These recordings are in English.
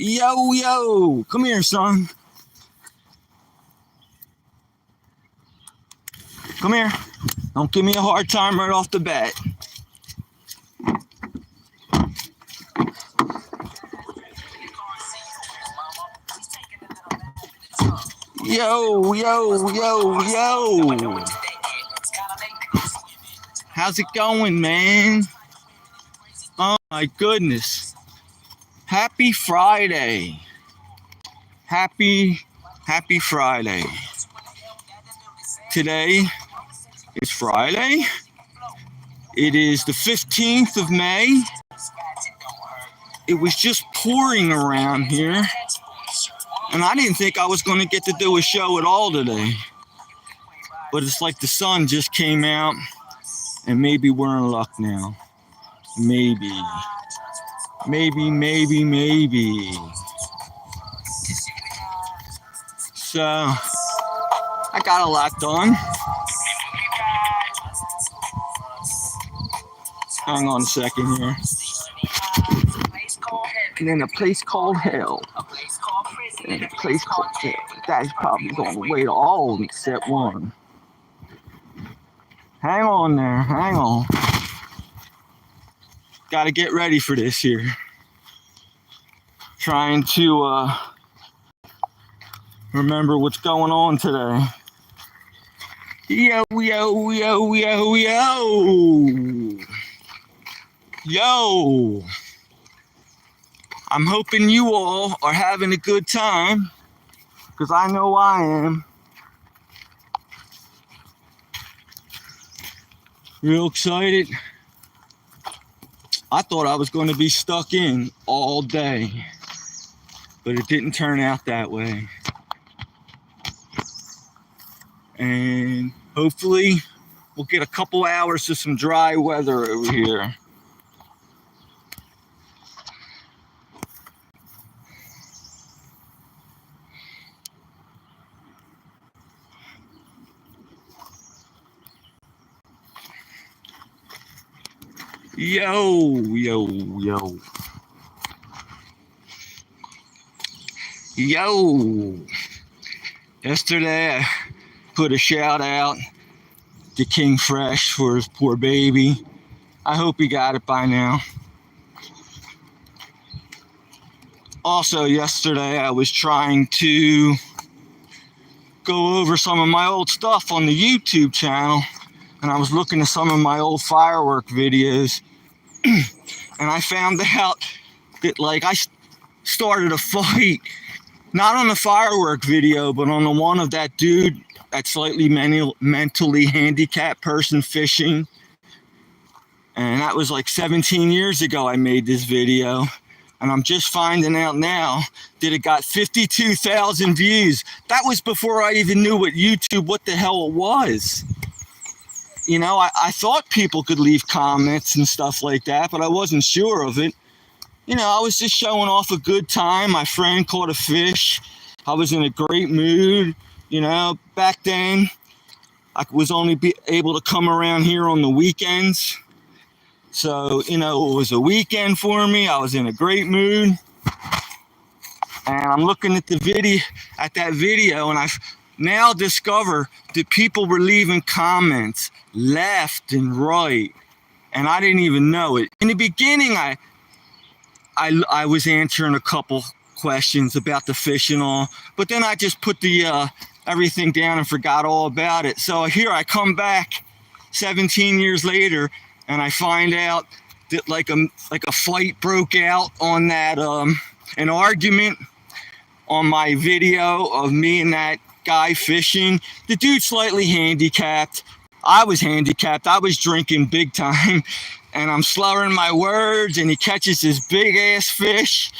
Yo, yo, come here, son. Come here. Don't give me a hard time right off the bat. Yo, yo, yo, yo. How's it going, man? Oh my goodness. Happy Friday. Happy Friday. Today is Friday. It is the 15th of May. It was just pouring around here. And I didn't think I was going to get to do a show at all today. But it's like the sun just came out. And maybe we're in luck now. Maybe. So, I got a lot done. Hang on a second here. And then a place called hell. And a place called hell. That is probably going to wait all except one. Hang on there. Hang on. Got to get ready for this here. Trying to remember what's going on today. Yo, yo, yo, yo, yo. Yo. I'm hoping you all are having a good time, because I know I am. Real excited. I thought I was going to be stuck in all day, but it didn't turn out that way. And hopefully we'll get a couple hours of some dry weather over here. Yo, yo, yo. Yo. Yesterday I put a shout out to King Fresh for his poor baby. I hope he got it by now. Also, yesterday I was trying to go over some of my old stuff on the YouTube channel, and I was looking at some of my old firework videos, and I found out that, like, I started a fight, not on the firework video, but on the one of that dude, that slightly mentally handicapped person fishing. And that was like 17 years ago I made this video. And I'm just finding out now that it got 52,000 views. That was before I even knew what the hell it was. You know, I thought people could leave comments and stuff like that, but I wasn't sure of it. You know, I was just showing off a good time. My friend caught a fish. I was in a great mood. You know, back then, I was only able to come around here on the weekends. So, you know, it was a weekend for me. I was in a great mood. And I'm looking at that video, and I've now discovered that people were leaving comments left and right. And I didn't even know it. In the beginning, I was answering a couple questions about the fish and all, but then I just put the everything down and forgot all about it. So here I come back 17 years later, and I find out that like a fight broke out on that an argument on my video of me and that guy fishing. The dude's slightly handicapped. I was handicapped. I was drinking big time, and I'm slurring my words, and he catches this big ass fish,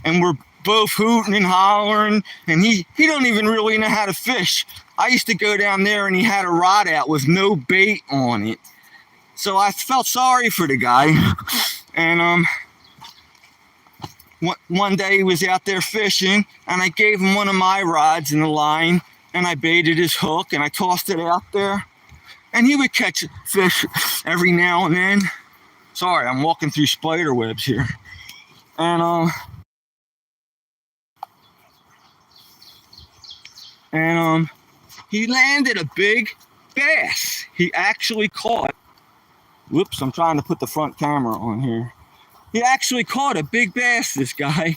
and we're both hooting and hollering, and he don't even really know how to fish. I used to go down there, and he had a rod out with no bait on it. So I felt sorry for the guy. And one day he was out there fishing, and I gave him one of my rods in the line, and I baited his hook, and I tossed it out there, and he would catch fish every now and then. Sorry, I'm walking through spider webs here. And and he landed a big bass. He actually caught, whoops, I'm trying to put the front camera on here. He actually caught a big bass, this guy.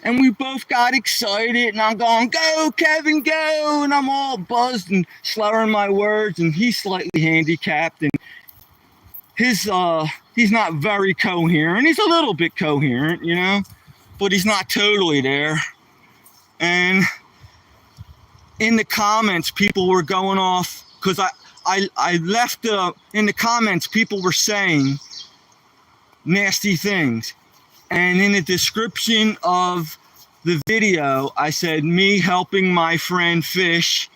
And we both got excited, and I'm going, go, Kevin, go. And I'm all buzzed and slurring my words, and he's slightly handicapped, and he's not very coherent. He's a little bit coherent, you know, but he's not totally there. And in the comments, people were going off, because I left in the comments, people were saying nasty things. And in the description of the video, I said, me helping my friend fish,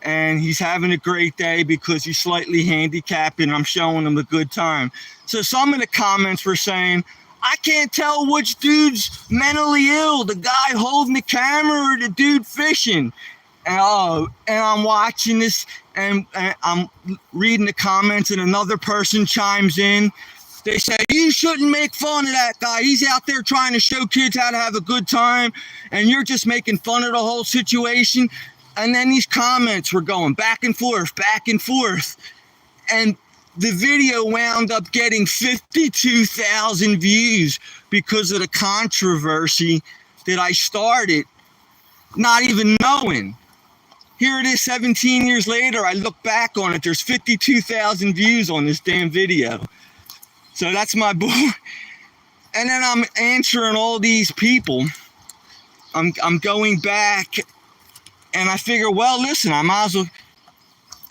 and he's having a great day because he's slightly handicapped, and I'm showing him a good time. So some of the comments were saying, I can't tell which dude's mentally ill, the guy holding the camera or the dude fishing. And I'm watching this, and I'm reading the comments, and another person chimes in. They say, you shouldn't make fun of that guy. He's out there trying to show kids how to have a good time, and you're just making fun of the whole situation. And then these comments were going back and forth. And the video wound up getting 52,000 views because of the controversy that I started, not even knowing. Here it is 17 years later. I look back on it. There's 52,000 views on this damn video. So that's my boy. And then I'm answering all these people. I'm going back, and I figure, well, listen, I might as well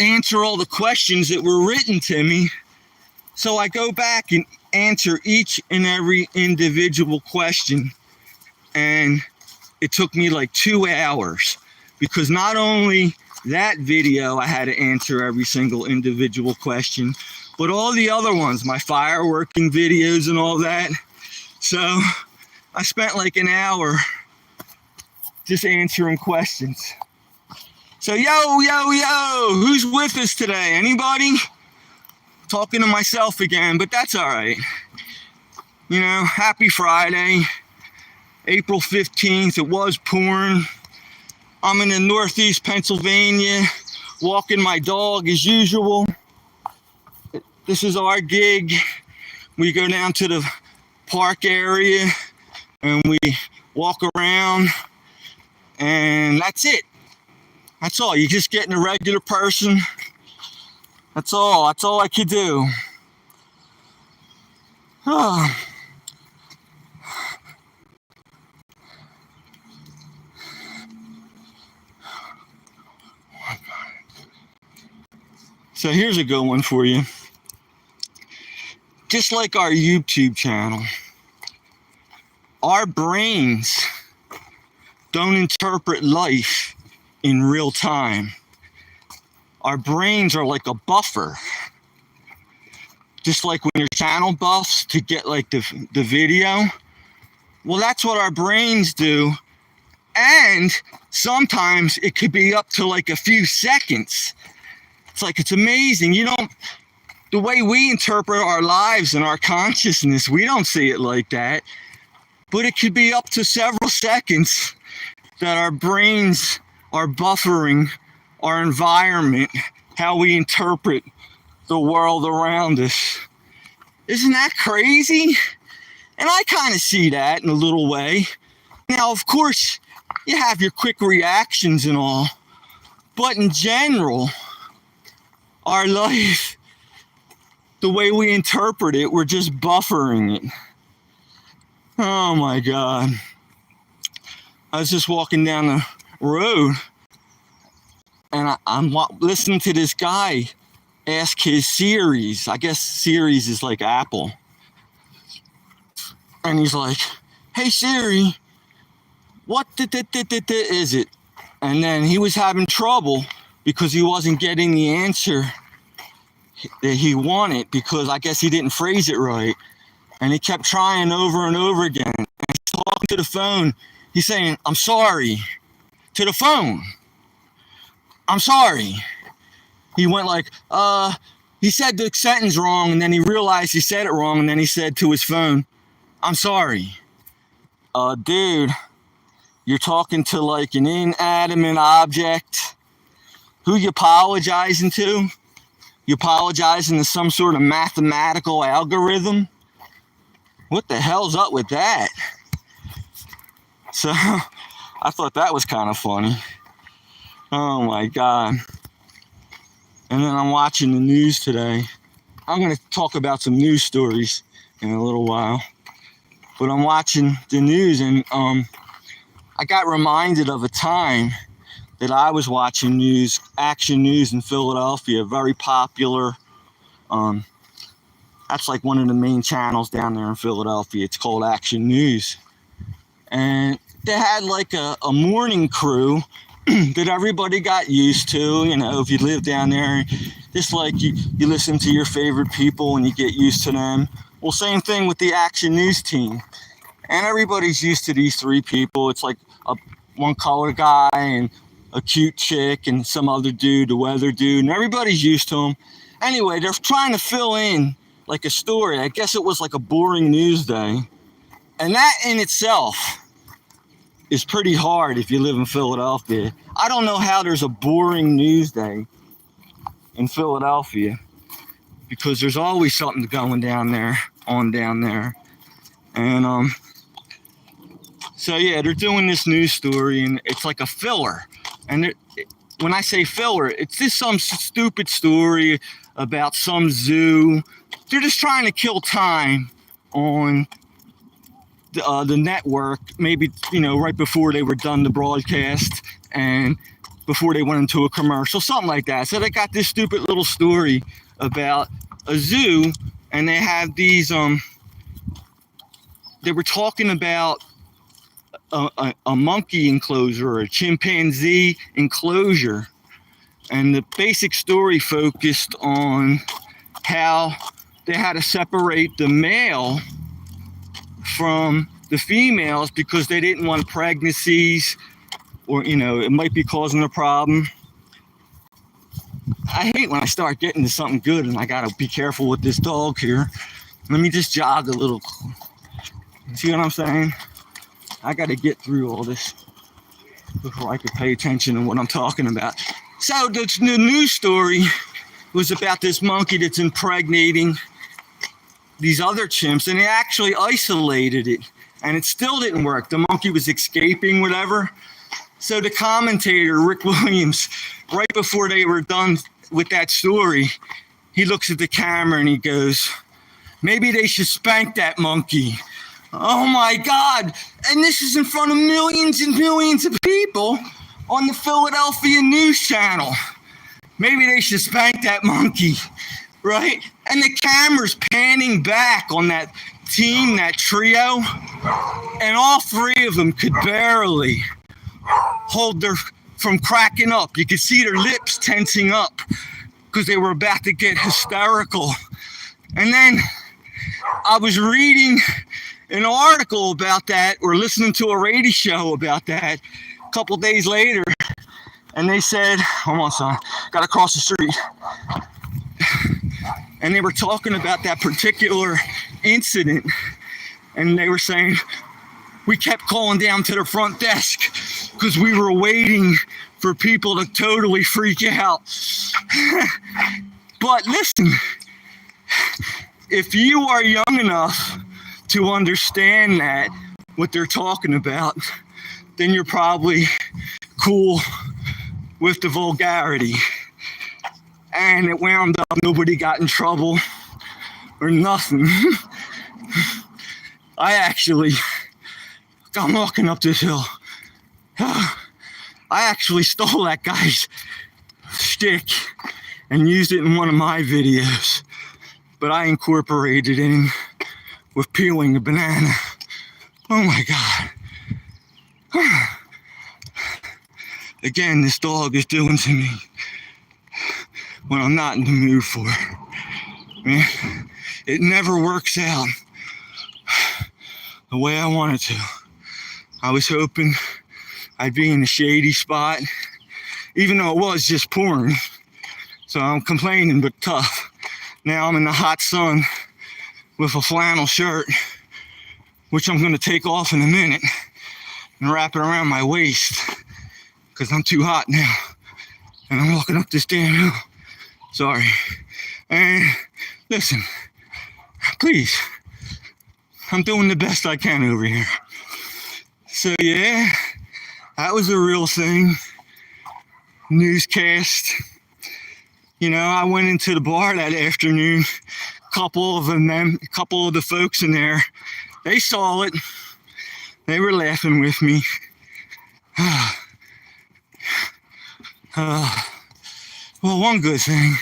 answer all the questions that were written to me. So I go back and answer each and every individual question. And it took me like 2 hours, because not only that video, I had to answer every single individual question, but all the other ones, my fireworking videos and all that. So I spent like an hour just answering questions. So yo, who's with us today? Anybody? Talking to myself again, but that's all right. You know, happy Friday, April 15th. It was pouring. I'm in the Northeast Pennsylvania, walking my dog as usual. This is our gig. We go down to the park area and we walk around, and that's it. That's all. You're just getting a regular person. That's all. That's all I could do. Oh. So here's a good one for you. Just like our YouTube channel, our brains don't interpret life in real time. Our brains are like a buffer. Just like when your channel buffs to get like the video. Well, that's what our brains do. And sometimes it could be up to like a few seconds. It's like, it's amazing. You don't, the way we interpret our lives and our consciousness, we don't see it like that. But it could be up to several seconds that our brains are buffering our environment, how we interpret the world around us. Isn't that crazy? And I kind of see that in a little way. Now, of course, you have your quick reactions and all, but in general, our life, the way we interpret it, we're just buffering it. Oh my God. I was just walking down the road, and I'm listening to this guy ask his Siri's. I guess Siri's is like Apple. And he's like, hey Siri, what is it? And then he was having trouble because he wasn't getting the answer that he wanted, because I guess he didn't phrase it right. And he kept trying over and over again. And he's talking to the phone. He's saying, I'm sorry, to the phone. I'm sorry. He went like, he said the sentence wrong, and then he realized he said it wrong, and then he said to his phone, I'm sorry. Dude, You're talking to like an inanimate object. Who you apologizing to? You apologizing to some sort of mathematical algorithm? What the hell's up with that? So I thought that was kind of funny. Oh my God. And then I'm watching the news today. I'm going to talk about some news stories in a little while. But I'm watching the news and I got reminded of a time that I was watching news, Action News in Philadelphia, very popular. That's like one of the main channels down there in Philadelphia. It's called Action News. And they had like a morning crew that everybody got used to. You know, if you live down there, just like you listen to your favorite people and you get used to them. Well, same thing with the Action News team. And everybody's used to these three people. It's like one color guy and a cute chick and some other dude, the weather dude, and everybody's used to them. Anyway, they're trying to fill in like a story. I guess it was like a boring news day. And that in itself is pretty hard if you live in Philadelphia. I don't know how there's a boring news day in Philadelphia because there's always something going down there. And so yeah, they're doing this news story and it's like a filler. And when I say filler, it's just some stupid story about some zoo. They're just trying to kill time on the network, maybe, you know, right before they were done the broadcast and before they went into a commercial, something like that. So they got this stupid little story about a zoo, and they have these, they were talking about a monkey enclosure or a chimpanzee enclosure. And the basic story focused on how they had to separate the male from the females because they didn't want pregnancies or, you know, it might be causing a problem. I hate when I start getting to something good and I gotta be careful with this dog here. Let me just jog a little. See what I'm saying? I gotta get through all this before I can pay attention to what I'm talking about. So the news story was about this monkey that's impregnating these other chimps, and they actually isolated it, and it still didn't work. The monkey was escaping, whatever. So the commentator, Rick Williams, right before they were done with that story, he looks at the camera and he goes, maybe they should spank that monkey. Oh my God. And this is in front of millions and millions of people on the Philadelphia News Channel. Maybe they should spank that monkey, right? And the camera's panning back on that team, that trio, and all three of them could barely hold their, from cracking up. You could see their lips tensing up because they were about to get hysterical. And then I was reading an article about that or listening to a radio show about that a couple days later, and they said, hold on, son, gotta cross the street. And they were talking about that particular incident, and they were saying, we kept calling down to the front desk because we were waiting for people to totally freak out. But listen, if you are young enough to understand that, what they're talking about, then you're probably cool with the vulgarity. And it wound up, nobody got in trouble or nothing. I'm walking up this hill. I actually stole that guy's stick and used it in one of my videos. But I incorporated it in with peeling a banana. Oh my God. Again, this dog is doing to me what I'm not in the mood for. Man, it never works out the way I wanted to. I was hoping I'd be in a shady spot, even though it was just pouring. So I'm complaining, but tough. Now I'm in the hot sun with a flannel shirt, which I'm gonna take off in a minute. and wrap it around my waist because I'm too hot now. And I'm walking up this damn hill. Sorry. And listen, please, I'm doing the best I can over here. So yeah, that was a real thing. Newscast. You know, I went into the bar that afternoon. A couple of the folks in there, they saw it. They were laughing with me. Well, one good thing,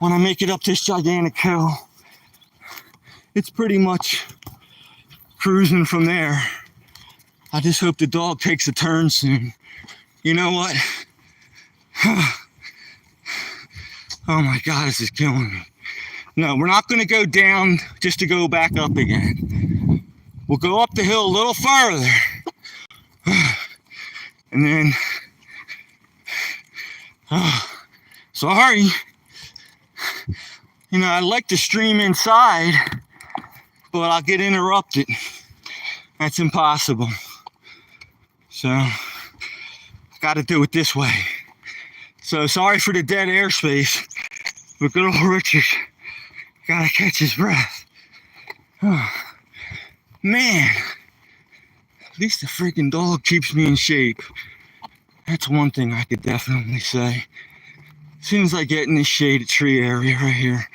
when I make it up this gigantic hill, it's pretty much cruising from there. I just hope the dog takes a turn soon. You know what? Oh my God, this is killing me. No, we're not going to go down just to go back up again. We'll go up the hill a little further. And then, sorry. You know, I'd like to stream inside, but I'll get interrupted. That's impossible. So, I got to do it this way. So, sorry for the dead airspace, but good old Richard got to catch his breath. Oh, man, at least the freaking dog keeps me in shape. That's one thing I could definitely say. As soon as I get in this shaded tree area right here,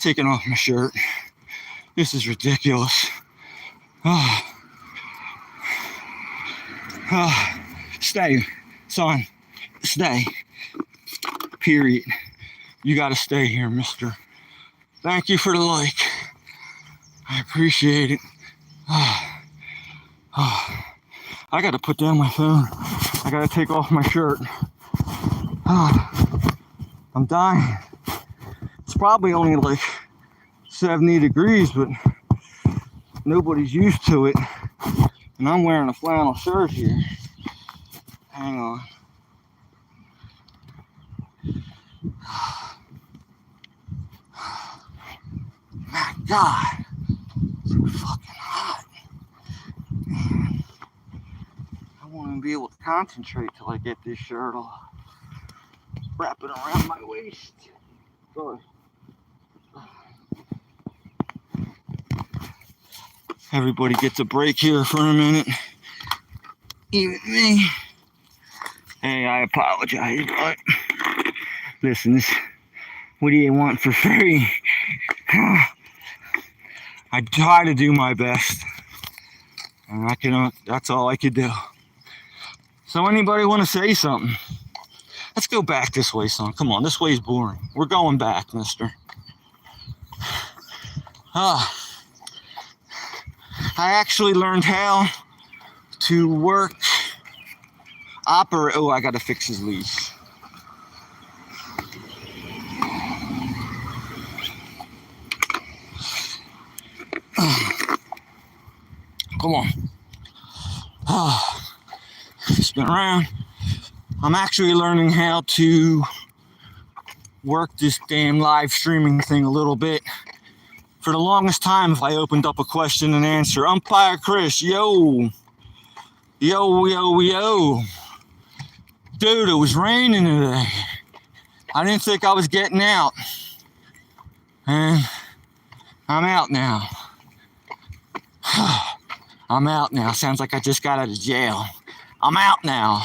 taking off my shirt. This is ridiculous. Stay, son. Stay. Period. You gotta stay here, mister. Thank you for the like. I appreciate it. I gotta put down my phone. I gotta take off my shirt. I'm dying. It's probably only like 70 degrees, but nobody's used to it. And I'm wearing a flannel shirt here. Hang on. My God. It's so fucking hot. Man. I won't even be able to concentrate till I get this shirt off. Wrap it around my waist. Sorry. Everybody gets a break here for a minute. Even me. Hey, I apologize, but listen, what do you want for free? I try to do my best. And that's all I could do. So anybody want to say something? Let's go back this way, son. Come on, this way's boring. We're going back, mister. I actually learned how to operate. Oh, I gotta fix his leash. Come on. Spin around. I'm actually learning how to work this damn live streaming thing a little bit. For the longest time, if I opened up a question and answer, Umpire Chris, yo. Dude, it was raining today. I didn't think I was getting out. And I'm out now. I'm out now. Sounds like I just got out of jail. I'm out now.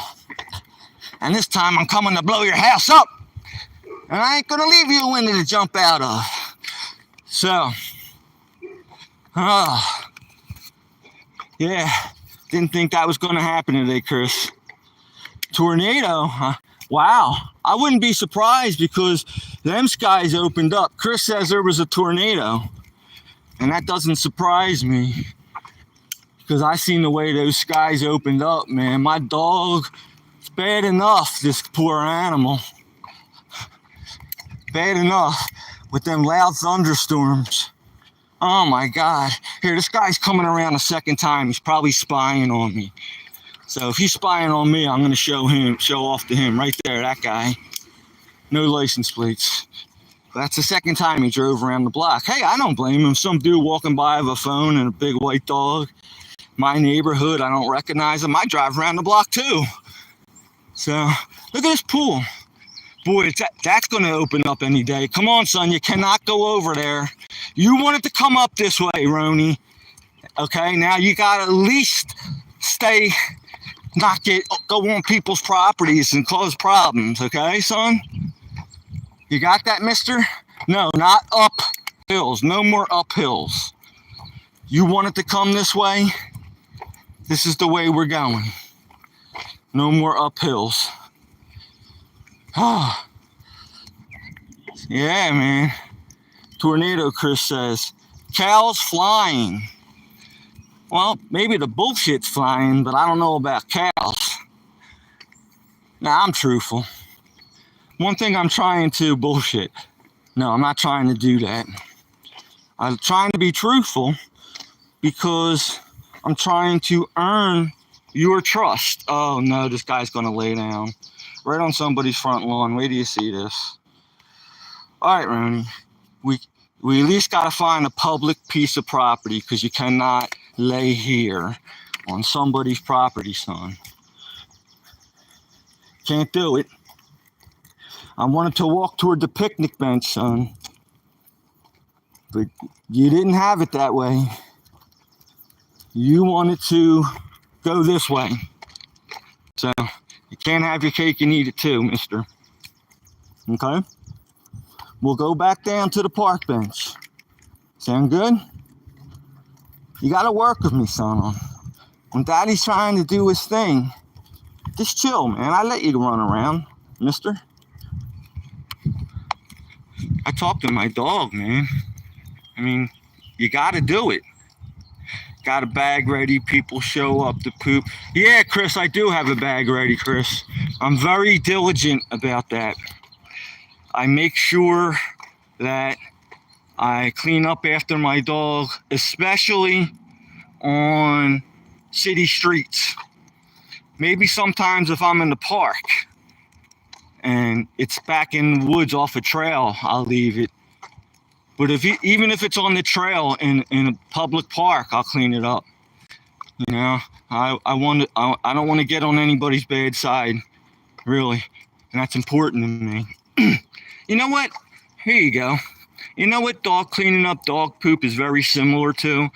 And this time I'm coming to blow your house up. And I ain't gonna leave you a window to jump out of. So, yeah, didn't think that was gonna happen today, Chris. Tornado, wow. I wouldn't be surprised because them skies opened up. Chris says there was a tornado. And that doesn't surprise me. Because I seen the way those skies opened up, man. My dog, it's bad enough, this poor animal. Bad enough with them loud thunderstorms. Oh my God. Here, this guy's coming around a second time. He's probably spying on me. So if he's spying on me, I'm going to show off to him. Right there, that guy. No license plates. That's the second time he drove around the block. Hey, I don't blame him. Some dude walking by with a phone and a big white dog. my neighborhood. I don't recognize them. I drive around the block too. So look at this pool. Boy, that's going to open up any day. Come on, son. You cannot go over there. You wanted to come up this way, Roni. Okay, now you got to at least go on people's properties and cause problems. Okay, son? You got that, mister? No, not up hills. No more up hills. You wanted to come this way? This is the way we're going. No more up hills. Oh, yeah, man. Tornado, Chris says. Cows flying. Well, maybe the bullshit's flying, but I don't know about cows. Now, I'm truthful. One thing I'm trying to bullshit. No, I'm not trying to do that. I'm trying to be truthful because I'm trying to earn your trust. Oh, no, this guy's going to lay down. Right on somebody's front lawn. Wait till you see this. All right, Roni. We at least got to find a public piece of property because you cannot lay here on somebody's property, son. Can't do it. I wanted to walk toward the picnic bench, son. But you didn't have it that way. You wanted to go this way. So you can't have your cake and eat it too, mister. Okay? We'll go back down to the park bench. Sound good? You got to work with me, son. When Daddy's trying to do his thing, just chill, man. I let you run around, mister. I talk to my dog, man. I mean, you got to do it. Got a bag ready. People show up to poop. Yeah, Chris, I do have a bag ready, Chris. I'm very diligent about that. I make sure that I clean up after my dog, especially on city streets. Maybe sometimes if I'm in the park and it's back in the woods off a trail, I'll leave it. But even if it's on the trail in a public park, I'll clean it up. You know, I don't want to get on anybody's bad side, really, and that's important to me. You know what? Here you go. You know what dog cleaning up dog poop is very similar to?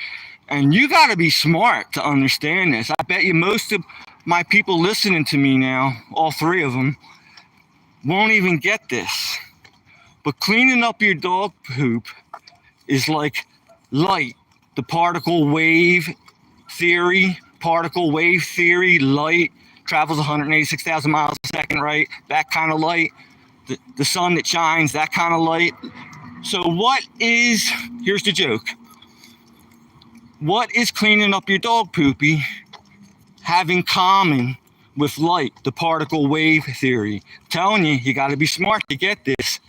And you got to be smart to understand this. I bet you most of my people listening to me now, all three of them, won't even get this. But cleaning up your dog poop is like light, the particle wave theory, light travels 186,000 miles a second, right? That kind of light. The sun that shines, that kind of light. So here's the joke. What is cleaning up your dog poopy have in common with light, the particle wave theory? I'm telling you got to be smart to get this.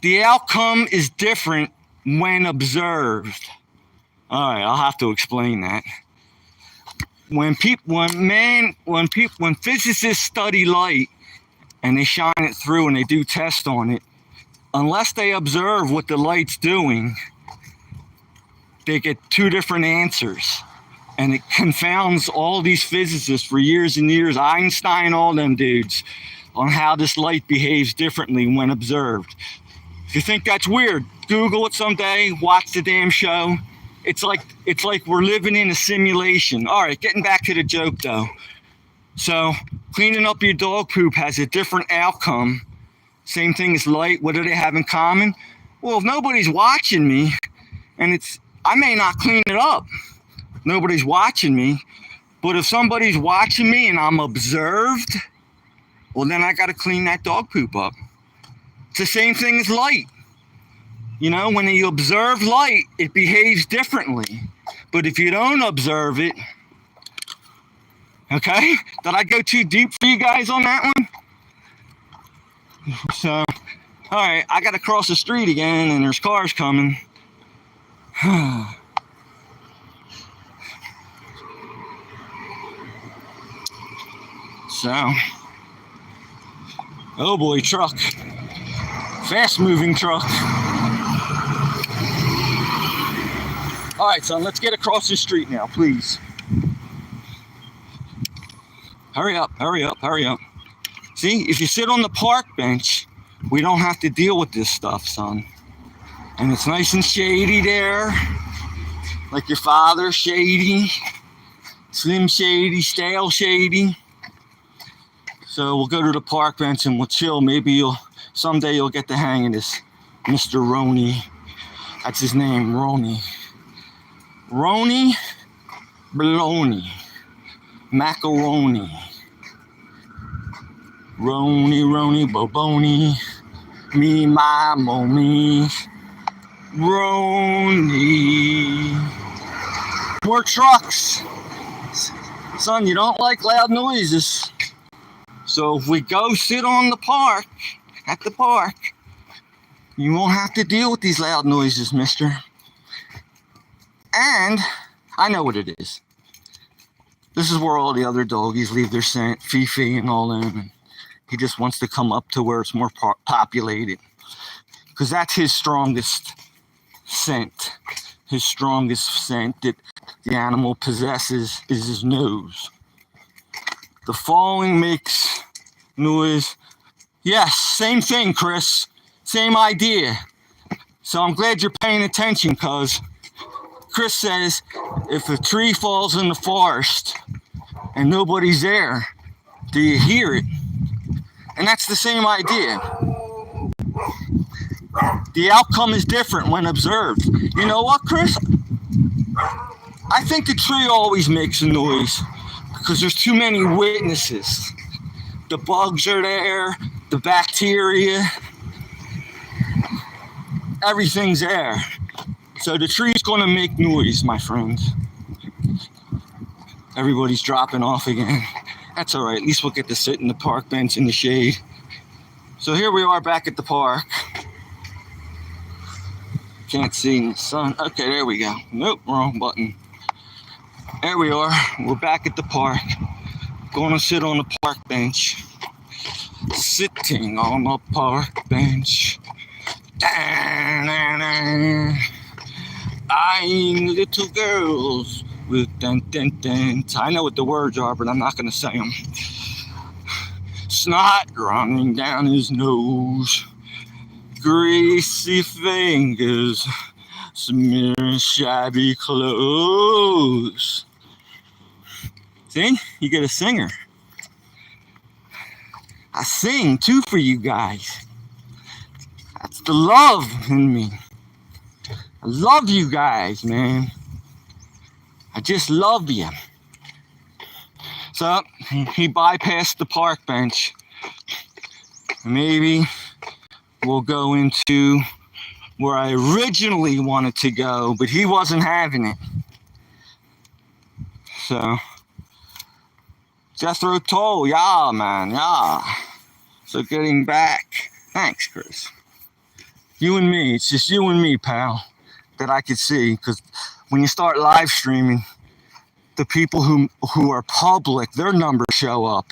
The outcome is different when observed. All right, I'll have to explain that. When physicists study light, and they shine it through and they do tests on it, unless they observe what the light's doing, they get two different answers. And it confounds all these physicists for years and years, Einstein, all them dudes, on how this light behaves differently when observed. If you think that's weird, Google it someday, watch the damn show. It's like we're living in a simulation. All right, getting back to the joke though. So cleaning up your dog poop has a different outcome. Same thing as light. What do they have in common? Well, if nobody's watching me, and I may not clean it up. Nobody's watching me. But if somebody's watching me and I'm observed, well, then I got to clean that dog poop up. It's the same thing as light. You know, when you observe light, it behaves differently. But if you don't observe it, okay? Did I go too deep for you guys on that one? So, all right, I got to cross the street again, and there's cars coming. So, oh boy, truck. Fast moving truck. All right, son, let's get across the street now, please. Hurry up, hurry up, hurry up. See, if you sit on the park bench, we don't have to deal with this stuff, son. And it's nice and shady there. Like your father, shady. Slim shady, stale shady. So we'll go to the park bench and we'll chill. Maybe someday you'll get the hang of this. Mr. Roney. That's his name, Roney. Roney Baloney. Macaroni. Rony, Boboni. Me, my, mommy. Rony. More trucks. Son, you don't like loud noises. So if we go sit on the park, at the park, you won't have to deal with these loud noises, mister. And I know what it is. This is where all the other doggies leave their scent, Fifi and all them. And he just wants to come up to where it's more populated. Because that's his strongest scent. His strongest scent that the animal possesses is his nose. The falling makes noise. Yes, same thing, Chris. Same idea. So I'm glad you're paying attention, because Chris says if a tree falls in the forest and nobody's there, do you hear it? And that's the same idea. The outcome is different when observed. You know what, Chris? I think the tree always makes a noise because there's too many witnesses. The bugs are there, the bacteria, everything's there. So the tree's going to make noise, my friends. Everybody's dropping off again. That's all right. At least we'll get to sit in the park bench in the shade. So here we are back at the park. Can't see in the sun. Okay, there we go. Nope, wrong button. There we are. We're back at the park. Going to sit on the park bench. Sitting on the park bench. Eyeing little girls with dent. I know what the words are, but I'm not going to say them. Snot running down his nose. Greasy fingers smearing shabby clothes. See? You get a singer. I sing too for you guys. That's the love in me. I love you guys, man. I just love you. So he bypassed the park bench. Maybe we'll go into where I originally wanted to go, but he wasn't having it. So Jethro Tull, yeah, man, yeah. So getting back, thanks, Chris. You and me, it's just you and me, pal, that I could see. Because when you start live streaming, the people who are public, their numbers show up.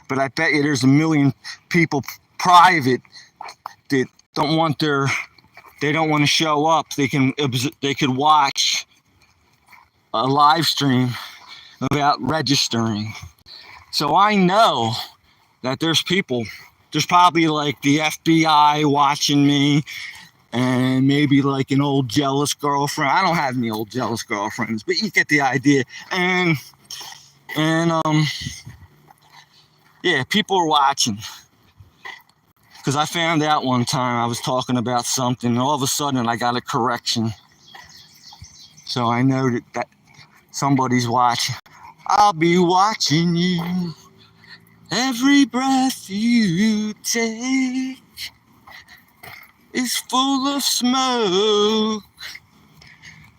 But I bet you there's a million people private that don't want to show up. They could watch a live stream without registering. So I know that there's probably like the FBI watching me, and maybe like an old jealous girlfriend. I don't have any old jealous girlfriends, but you get the idea. And yeah, people are watching. Because I found out one time I was talking about something, and all of a sudden I got a correction. So I know that somebody's watching. I'll be watching you. Every breath you take is full of smoke.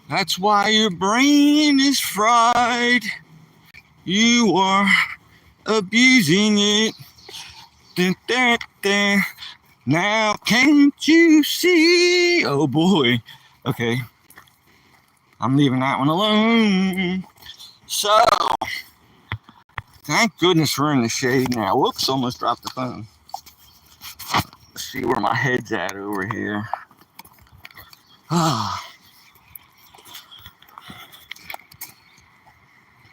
That's why your brain is fried. You are abusing it. Dun, dun, dun. Now can't you see? Oh boy. Okay. I'm leaving that one alone. So, thank goodness we're in the shade now. Whoops, almost dropped the phone. Let's see where my head's at over here.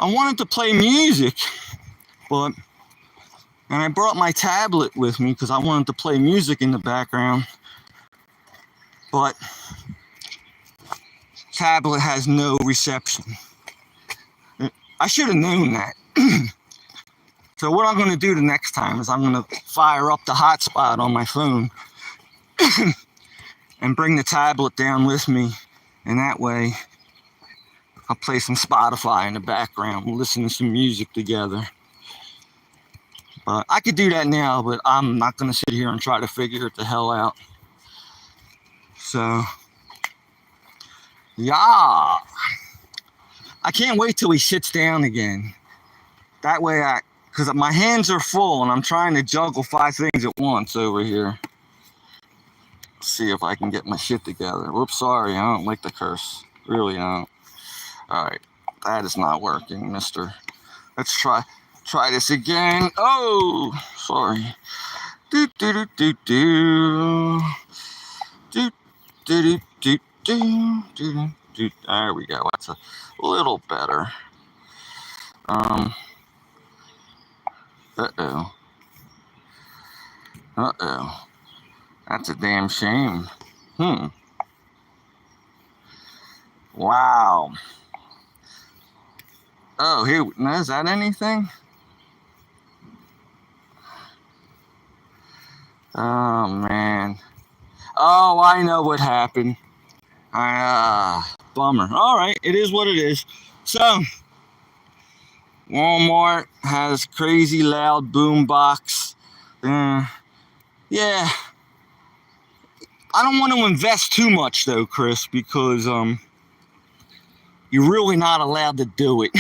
I wanted to play music, and I brought my tablet with me because I wanted to play music in the background, but tablet has no reception. I should have known that. So what I'm going to do the next time is I'm going to fire up the hotspot on my phone and bring the tablet down with me, and that way I'll play some Spotify in the background. We'll listen to some music together. But I could do that now, but I'm not going to sit here and try to figure it the hell out. So, yeah. I can't wait till he sits down again. That way because my hands are full and I'm trying to juggle 5 things at once over here. Let's see if I can get my shit together. Whoops, sorry, I don't like to curse. Really don't. Alright, that is not working, mister. Let's try this again. Oh, sorry. Do do do do do. Do do do do do do do. There we go. That's a little better. Uh-oh. Uh-oh. That's a damn shame. Wow. Oh, here, is that anything? Oh, man. Oh, I know what happened. Bummer. All right, it is what it is. So, Walmart has crazy loud boom box. Yeah. I don't want to invest too much though, Chris, because you're really not allowed to do it.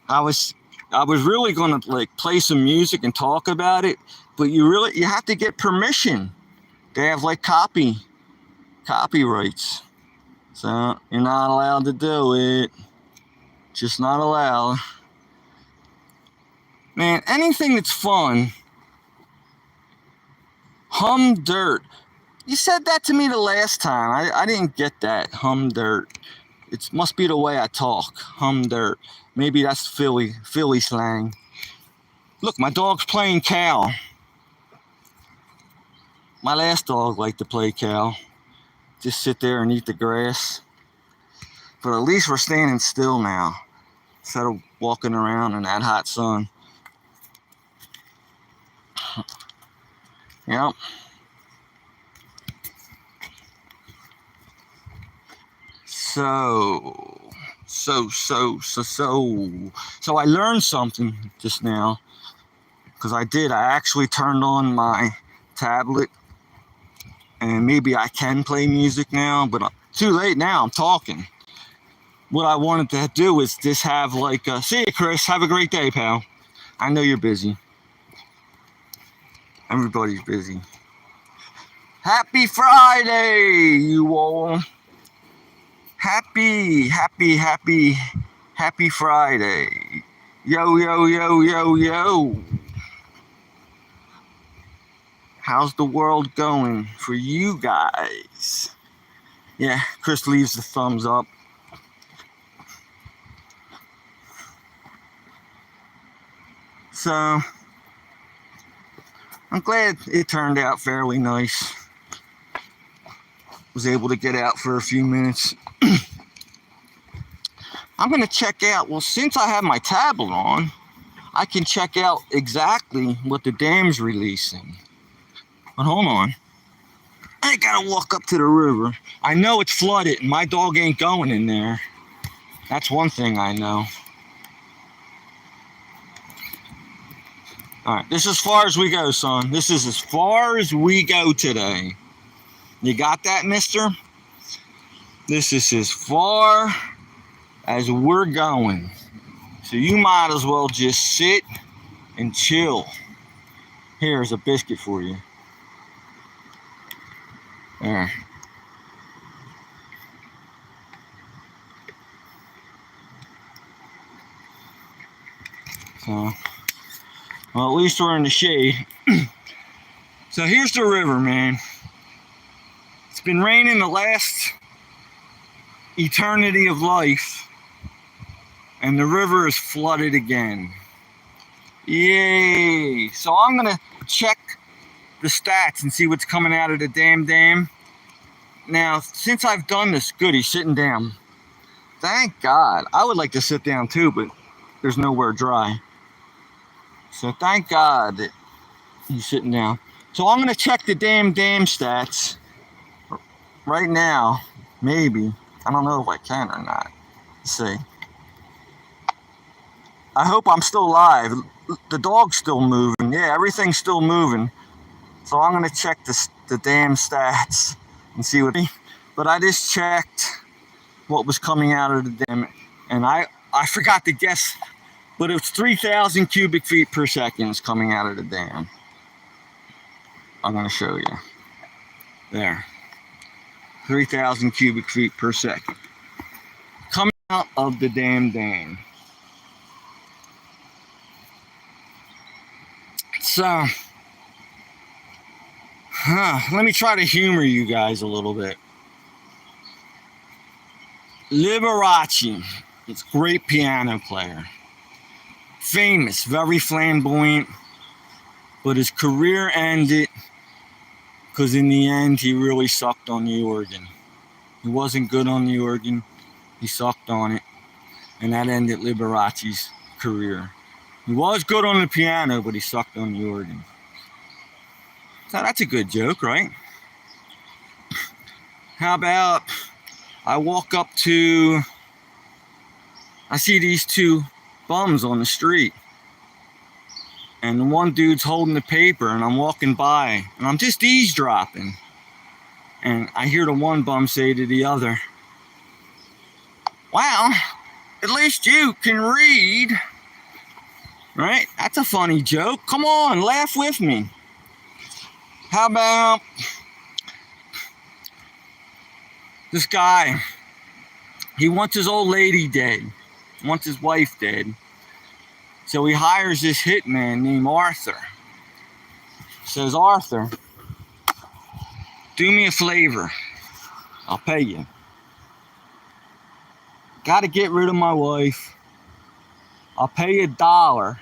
I was really gonna play some music and talk about it, but you have to get permission. They have copyrights. So you're not allowed to do it. Just not allowed. Man, anything that's fun. Hum dirt. You said that to me the last time. I didn't get that. Hum dirt. It must be the way I talk. Hum dirt. Maybe that's Philly slang. Look, my dog's playing cow. My last dog liked to play cow. Just sit there and eat the grass. But at least we're standing still now, instead of walking around in that hot sun. Yep. So I learned something just now, because I actually turned on my tablet, and maybe I can play music now, but too late now, I'm talking. What I wanted to do is just have see you, Chris, have a great day, pal. I know you're busy. Everybody's busy. Happy Friday, you all. Happy Friday. Yo, yo, yo, yo, yo. How's the world going for you guys? Yeah, Chris leaves the thumbs up. So, I'm glad it turned out fairly nice. Was able to get out for a few minutes. I'm going to check out, well, since I have my tablet on, I can check out exactly what the dam's releasing. But hold on. I gotta walk up to the river. I know it's flooded and my dog ain't going in there. That's one thing I know. Alright, this is as far as we go, son. This is as far as we go today. You got that, mister? This is as far as we're going. So you might as well just sit and chill. Here's a biscuit for you. There. So, well, at least we're in the shade. So here's the river, man. It's been raining the last eternity of life. and the river is flooded again. Yay! So I'm gonna check the stats and see what's coming out of the damn dam. Now, since I've done this, good, he's sitting down. Thank God. I would like to sit down too, but there's nowhere dry. So thank God that he's sitting down. So I'm gonna check the dam stats right now. Maybe. I don't know if I can or not. Let's see. I hope I'm still live. The dog's still moving. Yeah, everything's still moving. So I'm gonna check the damn stats and see what. But I just checked what was coming out of the dam, and I forgot to guess, but it was 3,000 cubic feet per second is coming out of the dam. I'm gonna show you. There. 3,000 cubic feet per second coming out of the dam. So, let me try to humor you guys a little bit. Liberace, it's a great piano player. Famous, very flamboyant, but his career ended because in the end he really sucked on the organ. He wasn't good on the organ, he sucked on it, and that ended Liberace's career. He was good on the piano, but he sucked on the organ. So that's a good joke, right? How about I walk up to, I see these two bums on the street. And the one dude's holding the paper, and I'm walking by, and I'm just eavesdropping. And I hear the one bum say to the other, "Well, at least you can read." Right? That's a funny joke. Come on, laugh with me. How about this guy? He wants his old lady dead. Wants his wife dead. So he hires this hitman named Arthur. Says, "Arthur, do me a favor. I'll pay you. Gotta get rid of my wife. I'll pay you $1.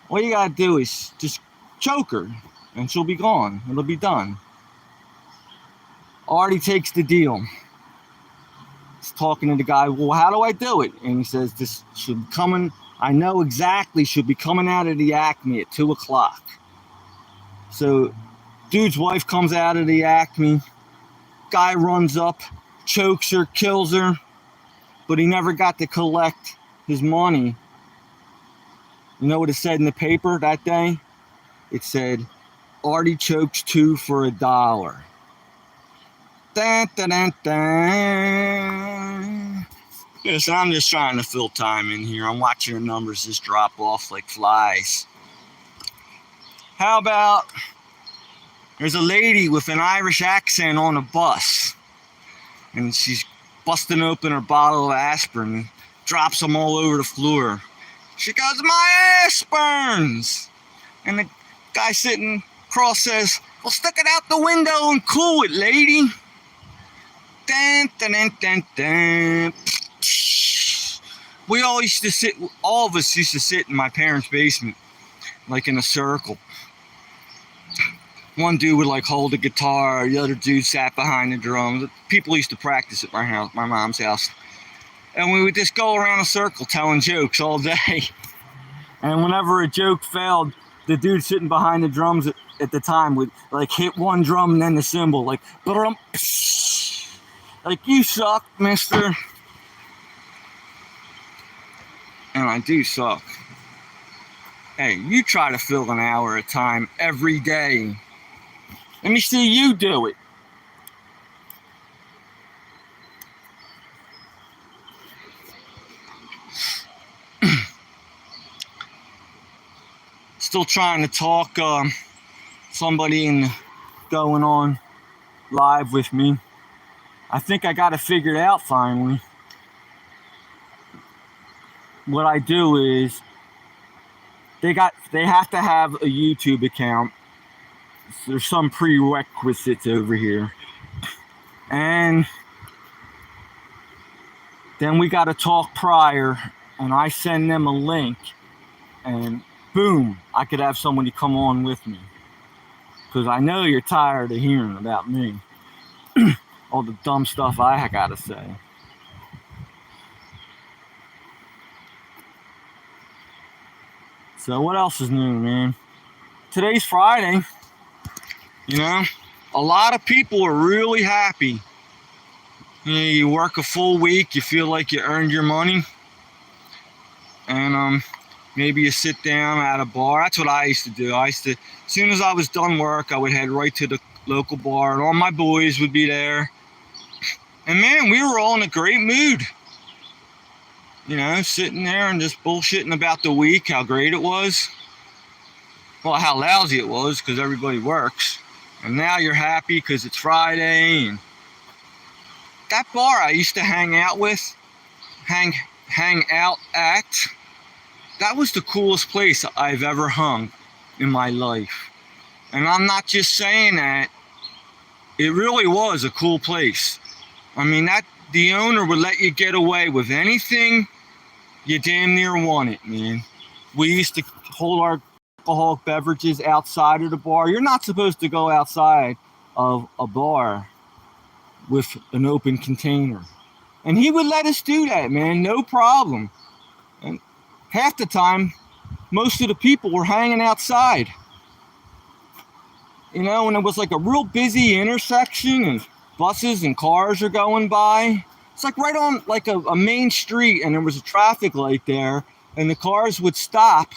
All you gotta do is just choke her, and she'll be gone. It'll be done." Artie takes the deal. He's talking to the guy, "Well, how do I do it?" And he says, "This should be coming, I know exactly, should be coming out of the Acme at 2 o'clock. So, dude's wife comes out of the Acme. Guy runs up, chokes her, kills her, but he never got to collect his money. You know what it said in the paper that day? It said, "Artie chokes 2 for $1. Dun, dun, dun, dun. Listen, I'm just trying to fill time in here. I'm watching the numbers just drop off like flies. How about there's a lady with an Irish accent on a bus, and she's busting open her bottle of aspirin and drops them all over the floor. She goes, "My aspirins!" And the guy sitting across says, "Well, stick it out the window and cool it, lady." Dun, dun, dun, dun, dun. We all used to sit, all of us used to sit in my parents' basement, like in a circle. One dude would like hold a guitar, the other dude sat behind the drums. People used to practice at my house, my mom's house. And we would just go around a circle telling jokes all day. And whenever a joke failed, the dude sitting behind the drums at the time would like hit one drum and then the cymbal, like, like, "You suck, mister." And I do suck. Hey, you try to fill an hour at a time every day. Let me see you do it. Still trying to talk somebody in going on live with me. I think I got it figured out finally. What I do is they have to have a YouTube account. There's some prerequisites over here. And then we got to talk prior and I send them a link, and boom, I could have somebody come on with me. Because I know you're tired of hearing about me. All the dumb stuff I gotta say. So what else is new, man? Today's Friday. You know, a lot of people are really happy. You know, you work a full week, you feel like you earned your money, and maybe you sit down at a bar. That's what I used to do. As soon as I was done work, I would head right to the local bar, and all my boys would be there. And man, we were all in a great mood. You know, sitting there and just bullshitting about the week, how great it was. Well, how lousy it was, because everybody works. And now you're happy because it's Friday. And that bar I used to hang out at, that was the coolest place I've ever hung in my life. And I'm not just saying that. It really was a cool place. I mean, the owner would let you get away with anything you damn near wanted, man. We used to hold our alcoholic beverages outside of the bar. You're not supposed to go outside of a bar with an open container. And he would let us do that, man, no problem. And half the time, most of the people were hanging outside. You know, when it was like a real busy intersection and buses and cars are going by. It's like right on like a main street, and there was a traffic light there, and the cars would stop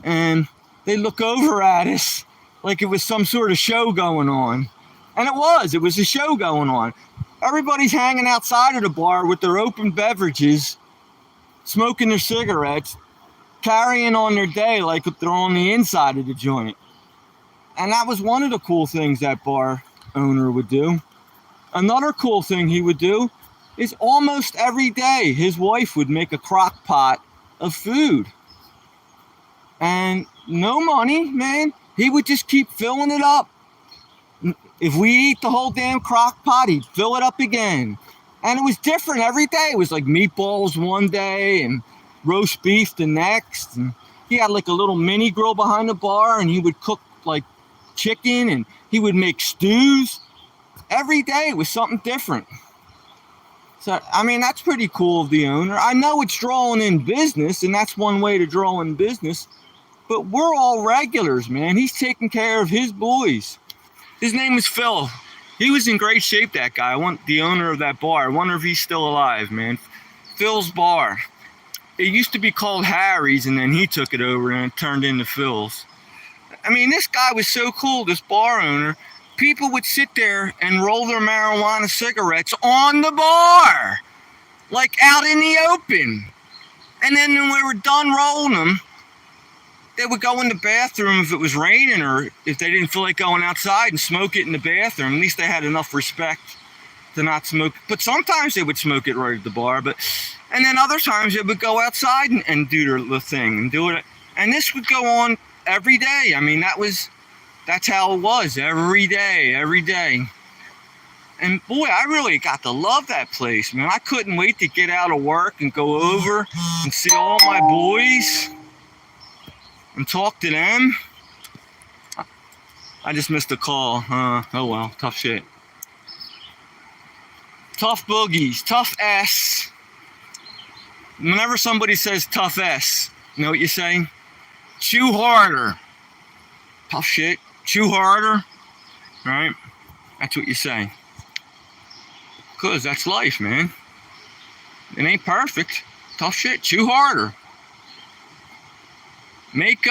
and they'd look over at us like it was some sort of show going on. And it was a show going on. Everybody's hanging outside of the bar with their open beverages, smoking their cigarettes, carrying on their day like they're on the inside of the joint. And that was one of the cool things that bar owner would do. Another cool thing he would do is almost every day his wife would make a crock pot of food. And no money, man. He would just keep filling it up. If we eat the whole damn crock pot, he'd fill it up again. And it was different every day. It was like meatballs one day and roast beef the next. And he had like a little mini grill behind the bar, and he would cook like chicken, and he would make stews. Every day was something different. So, I mean, that's pretty cool of the owner. I know it's drawing in business, and that's one way to draw in business, but we're all regulars, man. He's taking care of his boys. His name is Phil. He was in great shape, that guy. The owner of that bar. I wonder if he's still alive, man. Phil's Bar. It used to be called Harry's, and then he took it over and it turned into Phil's. I mean, this guy was so cool, this bar owner. People would sit there and roll their marijuana cigarettes on the bar, like out in the open. And then when we were done rolling them, they would go in the bathroom if it was raining, or if they didn't feel like going outside, and smoke it in the bathroom. At least they had enough respect to not smoke. But sometimes they would smoke it right at the bar. And then other times they would go outside and do their thing and do it. And this would go on every day. I mean, that's how it was every day. And boy, I really got to love that place, man. I couldn't wait to get out of work and go over and see all my boys and talk to them. I just missed a call. Oh well, tough shit. Tough boogies, tough S. Whenever somebody says tough S, you know what you say? Chew harder. Tough shit. Chew harder. Right? That's what you say. Because that's life, man. It ain't perfect. Tough shit. Chew harder. Make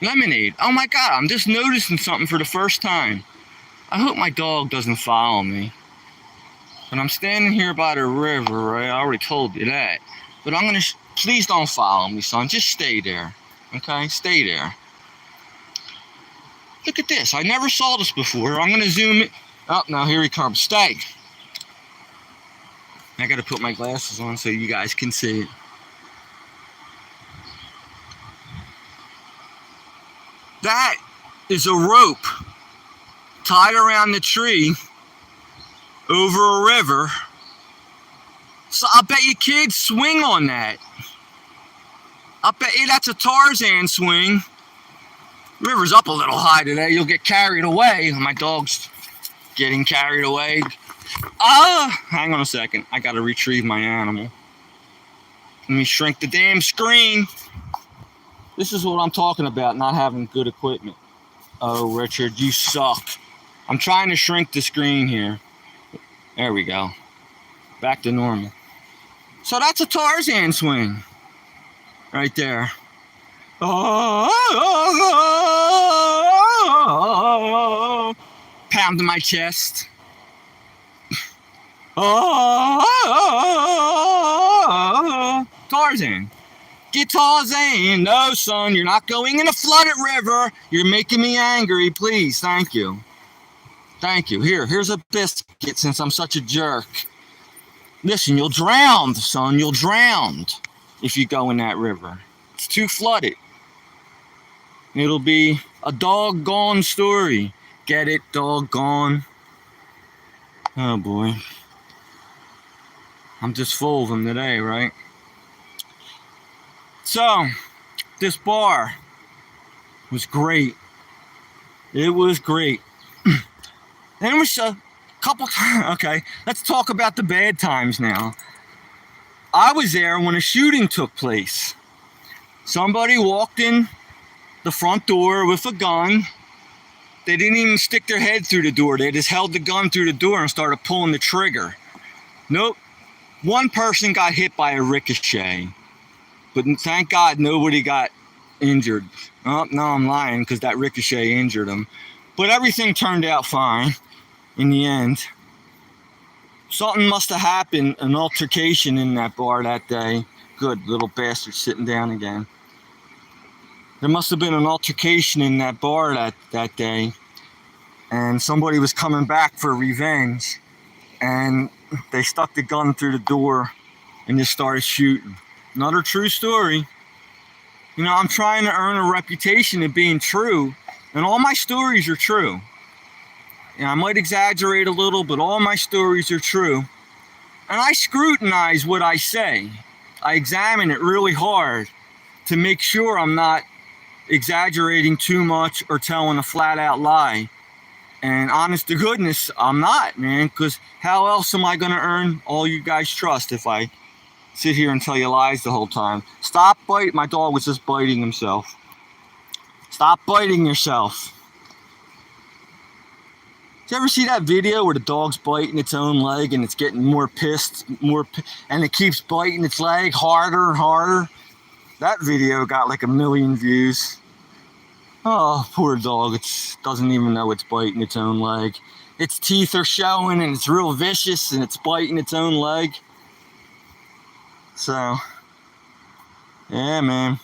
lemonade. Oh my God, I'm just noticing something for the first time. I hope my dog doesn't follow me. But I'm standing here by the river, right? I already told you that. But I'm gonna, please don't follow me, son. Just stay there. Okay? Stay there. Look at this. I never saw this before. I'm gonna zoom it. Oh, now here he comes. Stay. I gotta put my glasses on so you guys can see it. That is a rope tied around the tree over a river So I bet you kids swing on that. I bet you that's a Tarzan swing. River's up a little high today. You'll get carried away. My dog's getting carried away. Hang on a second. I gotta retrieve my animal. Let me shrink the damn screen. This is what I'm talking about, not having good equipment. Oh, Richard, you suck. I'm trying to shrink the screen here. There we go. Back to normal. So that's a Tarzan swing. Right there. Oh, pounding my chest. Oh, Tarzan. Get Tarzan. No, son, you're not going in a flooded river. You're making me angry. Please, thank you. Thank you. Here's a biscuit since I'm such a jerk. Listen, you'll drown, son. You'll drown if you go in that river. It's too flooded. It'll be a doggone story. Get it? Doggone. Oh, boy. I'm just full of them today, right? So, this bar was great. It was great. And it was a couple times. Okay, let's talk about the bad times now. I was there when a shooting took place. Somebody walked in the front door with a gun. They didn't even stick their head through the door. They just held the gun through the door and started pulling the trigger. Nope. One person got hit by a ricochet. But thank God nobody got injured. Oh, no, I'm lying because that ricochet injured him. But everything turned out fine in the end. Something must have happened, an altercation in that bar that day. Good, little bastard sitting down again. There must have been an altercation in that bar that day. And somebody was coming back for revenge. And they stuck the gun through the door and just started shooting. Another true story. You know, I'm trying to earn a reputation of being true. And all my stories are true. I might exaggerate a little, but all my stories are true. And I scrutinize what I say. I examine it really hard to make sure I'm not exaggerating too much or telling a flat out lie. And honest to goodness, I'm not, man, because how else am I going to earn all you guys' trust if I sit here and tell you lies the whole time? Stop biting. My dog was just biting himself. Stop biting yourself. Did you ever see that video where the dog's biting its own leg and it's getting more pissed, and it keeps biting its leg harder and harder? That video got like 1 million views. Oh, poor dog. It doesn't even know it's biting its own leg. Its teeth are showing and it's real vicious and it's biting its own leg. So, yeah, man.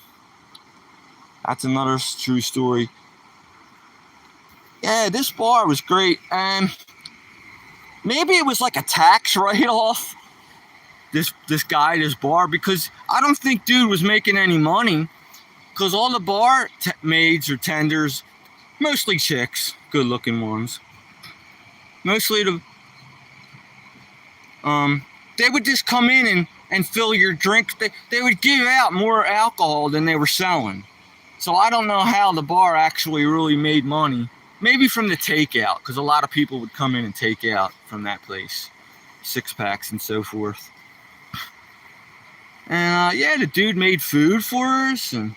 That's another true story. Yeah, this bar was great. And maybe it was like a tax write-off, this bar, because I don't think dude was making any money. Because all the bar maids or tenders, mostly chicks, good-looking ones, mostly they would just come in and fill your drink. They would give out more alcohol than they were selling. So I don't know how the bar actually really made money. Maybe from the takeout, because a lot of people would come in and take out from that place. 6-packs and so forth. And yeah, the dude made food for us, and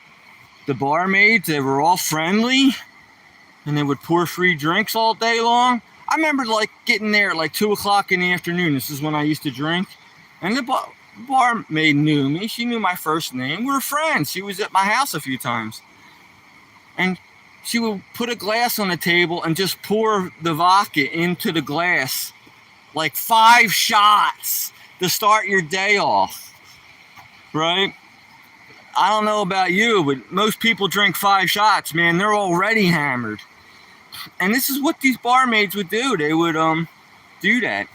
the barmaids, they were all friendly, and they would pour free drinks all day long. I remember like getting there at like 2 o'clock in the afternoon. This is when I used to drink. And the barmaid knew me. She knew my first name. We were friends. She was at my house a few times. And she would put a glass on the table and just pour the vodka into the glass. Like 5 shots to start your day off. Right? I don't know about you, but most people drink 5 shots, man. They're already hammered. And this is what these barmaids would do. They would do that.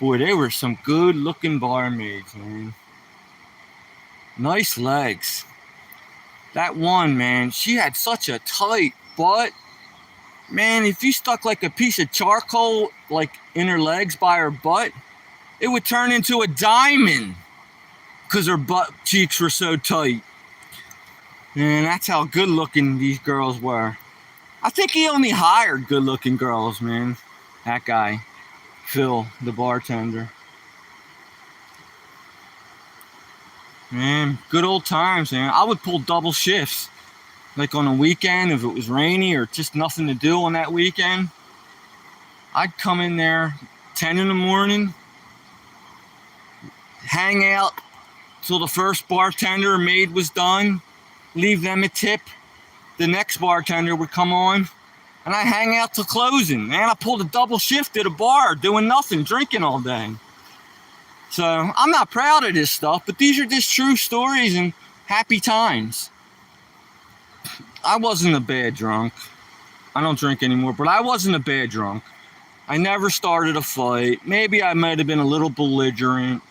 Boy, they were some good-looking barmaids, man. Nice legs. That one, man, she had such a tight butt. Man, if you stuck like a piece of charcoal like in her legs by her butt, it would turn into a diamond because her butt cheeks were so tight. And that's how good looking these girls were. I think he only hired good looking girls, man. That guy, Phil, the bartender. Man, good old times, man. I would pull double shifts. Like on a weekend, if it was rainy or just nothing to do on that weekend, I'd come in there 10 in the morning, hang out till the first bartender or maid was done, leave them a tip. The next bartender would come on, and I hang out till closing. Man, I pulled a double shift at a bar, doing nothing, drinking all day. So I'm not proud of this stuff, but these are just true stories and happy times. I wasn't a bad drunk. I don't drink anymore, but I wasn't a bad drunk. I never started a fight. Maybe I might have been a little belligerent.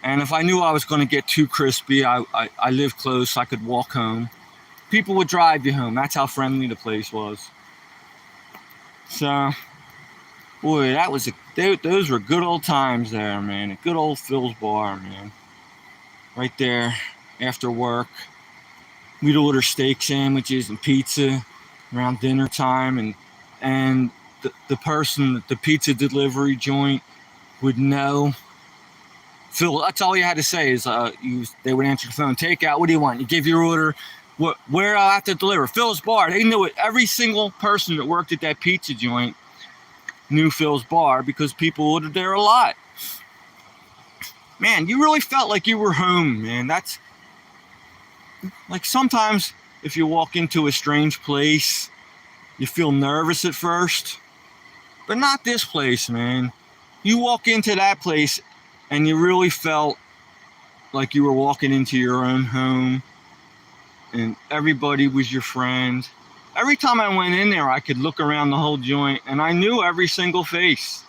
And if I knew I was going to get too crispy, I lived close. I could walk home. People would drive you home. That's how friendly the place was. So, boy, those were good old times there, man. A good old Phil's Bar, man. Right there after work. We'd order steak sandwiches and pizza around dinner time, and the person at the pizza delivery joint would know. Phil, that's all you had to say is they would answer the phone. Takeout, what do you want? You give your order. Where I have to deliver? Phil's Bar. They knew it. Every single person that worked at that pizza joint knew Phil's Bar because people ordered there a lot. Man, you really felt like you were home, man. That's like sometimes if you walk into a strange place, you feel nervous at first, but not this place, man. You walk into that place and you really felt like you were walking into your own home and everybody was your friend. Every time I went in there, I could look around the whole joint and I knew every single face.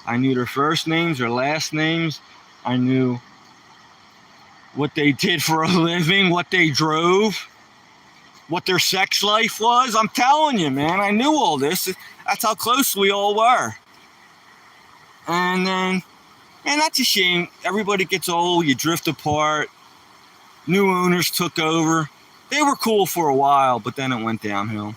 I knew their first names, their last names. I knew what they did for a living, what they drove, what their sex life was. I'm telling you, man, I knew all this. That's how close we all were. And then, man, that's a shame. Everybody gets old, you drift apart. New owners took over. They were cool for a while, but then it went downhill.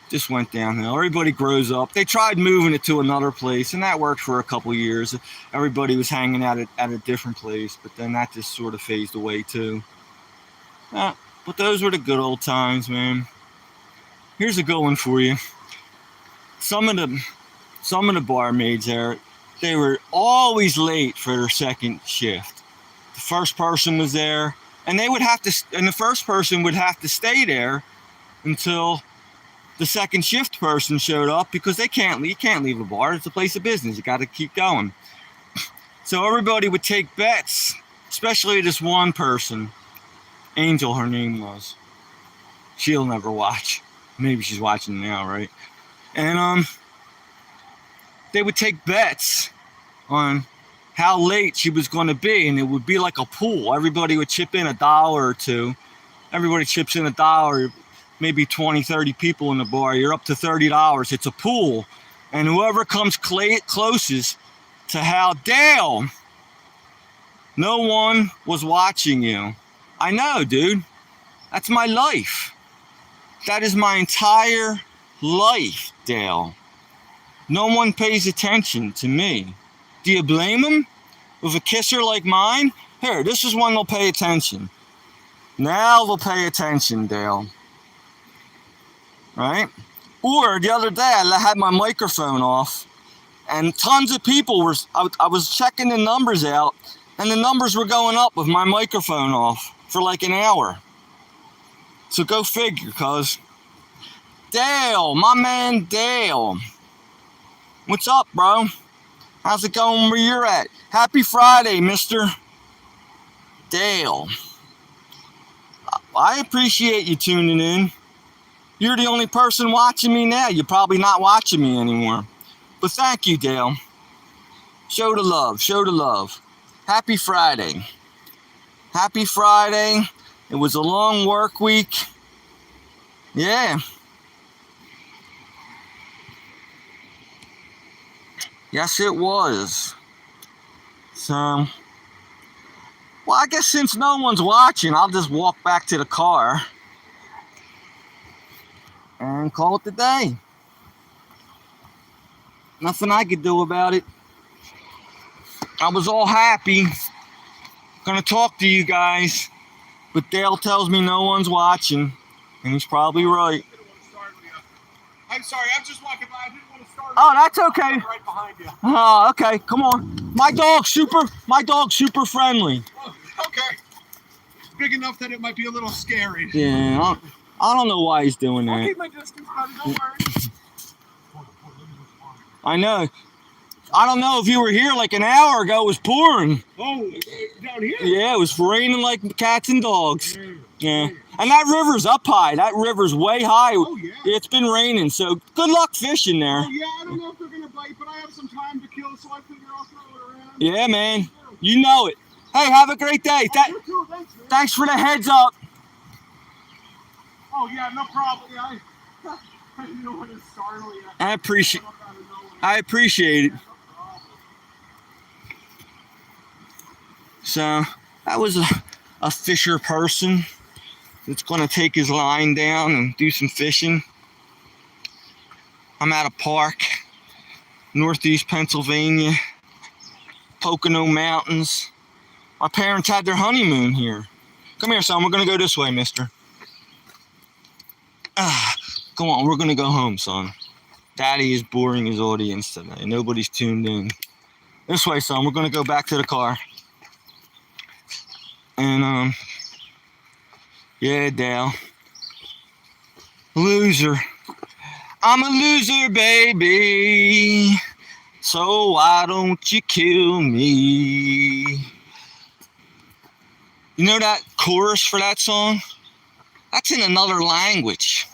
Just went downhill. Everybody grows up. They tried moving it to another place, and that worked for a couple years. Everybody was hanging out at a different place, but then that just sort of phased away too. But those were the good old times, man. Here's a good one for you. Some of the barmaids there, they were always late for their second shift. The first person was there, and the first person would have to stay there until the second shift person showed up because you can't leave a bar. It's a place of business. You got to keep going. So everybody would take bets, especially this one person. Angel, her name was. She'll never watch. Maybe she's watching now, right? And they would take bets on how late she was going to be, and it would be like a pool. Everybody would chip in $1 or $2. Everybody chips in $1. Maybe 20, 30 people in the bar. You're up to $30. It's a pool. And whoever comes closest to how, Dale, no one was watching you. I know, dude. That's my life. That is my entire life, Dale. No one pays attention to me. Do you blame them? With a kisser like mine? Here, this is when they'll pay attention. Now they'll pay attention, Dale. Right? Or the other day, I had my microphone off, and tons of people were. I was checking the numbers out, and the numbers were going up with my microphone off for like an hour. So go figure, cuz. Dale, my man Dale. What's up, bro? How's it going where you're at? Happy Friday, Mr. Dale. I appreciate you tuning in. You're the only person watching me now. You're probably not watching me anymore. But thank you, Dale. Show the love. Show the love. Happy Friday. Happy Friday. It was a long work week. Yeah. Yes, it was. So, well, I guess since no one's watching, I'll just walk back to the car and call it the day. Nothing I could do about it. I was all happy, gonna talk to you guys, but Dale tells me no one's watching, and he's probably right. I'm sorry, I'm just walking by. I didn't want to start. Oh, that's okay. I'm right behind you. Oh, okay. Come on. My dog's super friendly. Oh, okay. Big enough that it might be a little scary. Yeah, I don't know why he's doing I'll that. keep my distance, buddy. Don't worry. I know. I don't know if you were here like an hour ago. It was pouring. Oh, down here? Yeah, it was raining like cats and dogs. Yeah. And that river's up high. That river's way high. Oh, yeah. It's been raining, so good luck fishing there. Oh, yeah, I don't know if they're going to bite, but I have some time to kill, so I figure I'll throw it around. Yeah, man. You know it. Hey, have a great day. You too. Thanks, man. Thanks for the heads up. Oh, yeah, no problem. Yeah, I didn't want to startle you. I appreciate it. So that was a fisher person that's going to take his line down and do some fishing. I'm at a park, northeast Pennsylvania, Pocono Mountains. My parents had their honeymoon here. Come here, son. We're going to go this way, mister. Come on, we're going to go home, son. Daddy is boring his audience today. Nobody's tuned in. This way, son. We're going to go back to the car. And, yeah, Dale. Loser. I'm a loser, baby. So why don't you kill me? You know that chorus for that song? That's in another language.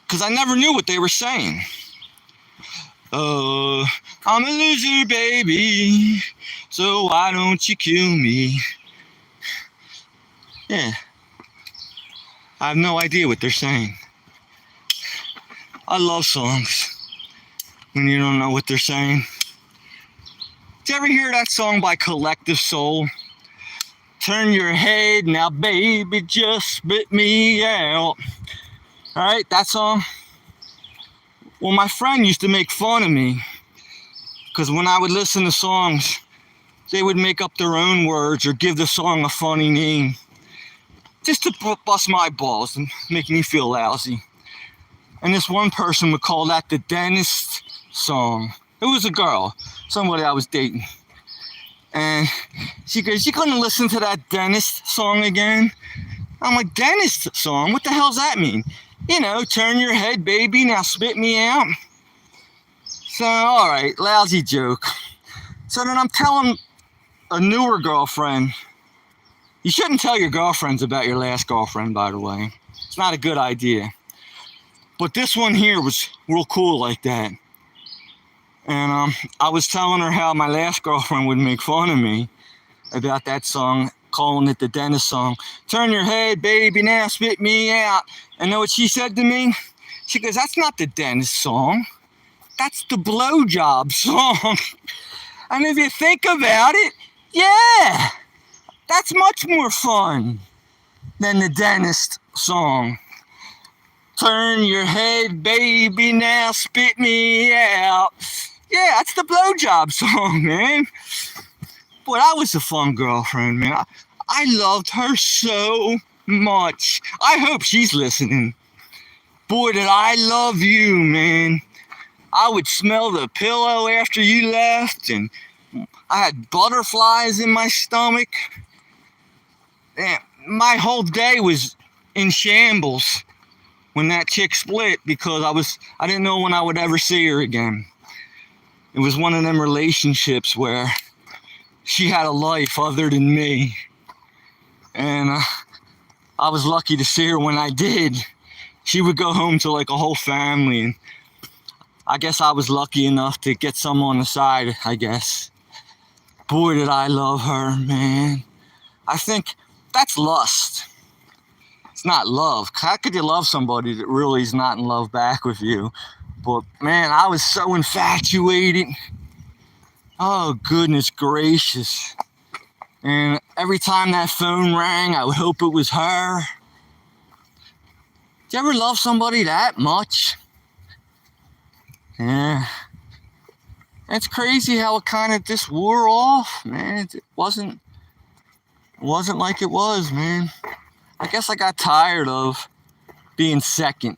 Because I never knew what they were saying. I'm a loser, baby. So why don't you kill me? Yeah. I have no idea what they're saying. I love songs when you don't know what they're saying. Did you ever hear that song by Collective Soul? Turn your head now, baby, just spit me out. All right, that song. Well, my friend used to make fun of me because when I would listen to songs, they would make up their own words or give the song a funny name just to bust my balls and make me feel lousy. And this one person would call that the dentist song. It was a girl, somebody I was dating. And she goes, "You gonna listen to that dentist song again?" I'm like, "Dentist song? What the hell's that mean?" You know, turn your head, baby, now spit me out. So, all right, lousy joke. So then I'm telling a newer girlfriend. You shouldn't tell your girlfriends about your last girlfriend, by the way. It's not a good idea. But this one here was real cool like that. And I was telling her how my last girlfriend would make fun of me about that song, calling it the dentist song. Turn your head, baby, now spit me out. And know what she said to me? She goes, "That's not the dentist song. That's the blowjob song." And if you think about it, yeah, that's much more fun than the dentist song. Turn your head, baby, now spit me out. Yeah, that's the blowjob song, man. Boy, that was a fun girlfriend, man. I loved her so much. I hope she's listening. Boy, did I love you, man. I would smell the pillow after you left, and I had butterflies in my stomach. And my whole day was in shambles when that chick split because I didn't know when I would ever see her again. It was one of them relationships where she had a life other than me. And I was lucky to see her when I did. She would go home to like a whole family, and I guess I was lucky enough to get some on the side, I guess. Boy, did I love her, man. I think that's lust. It's not love. How could you love somebody that really is not in love back with you? But man, I was so infatuated. Oh, goodness gracious. And every time that phone rang, I would hope it was her. Do you ever love somebody that much? Yeah. It's crazy how it kind of just wore off, man. It wasn't like it was, man. I guess I got tired of being second.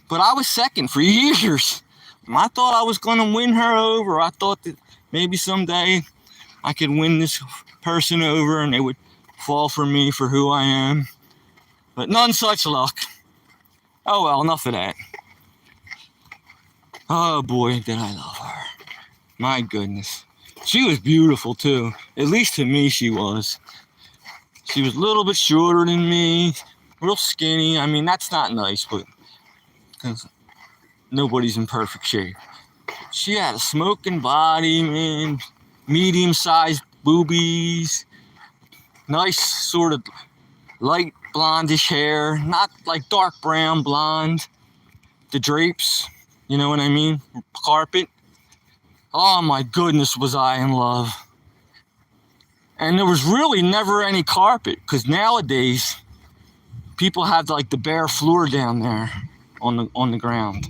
But I was second for years. I thought I was going to win her over. I thought that maybe someday I could win this person over and they would fall for me for who I am. But none such luck. Oh well, enough of that. Oh boy, did I love her. My goodness. She was beautiful too. At least to me she was. She was a little bit shorter than me. Real skinny. I mean, that's not nice, but because nobody's in perfect shape. She had a smoking body, man. Medium-sized boobies. Nice sort of light blondish hair. Not like dark brown blonde. The drapes, you know what I mean? Carpet. Oh my goodness, was I in love. And there was really never any carpet, because nowadays people have like the bare floor down there on the ground.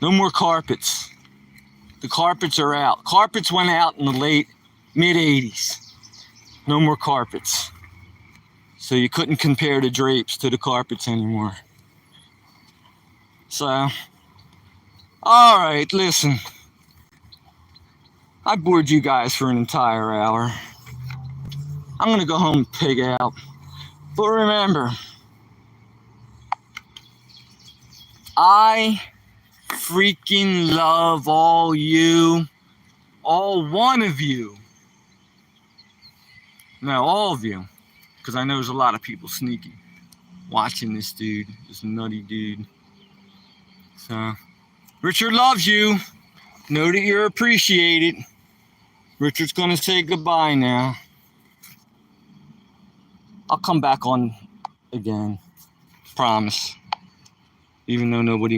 No more carpets. The carpets are out. Carpets went out in the mid-80s. No more carpets. So you couldn't compare the drapes to the carpets anymore. So, all right, listen. I bored you guys for an entire hour. I'm gonna go home and pig out. But remember, I freaking love all you. All one of you. No, all of you. Because I know there's a lot of people sneaky watching this dude, this nutty dude. So, Richard loves you. Know that you're appreciated. Richard's gonna say goodbye now. I'll come back on again. Promise. Even though nobody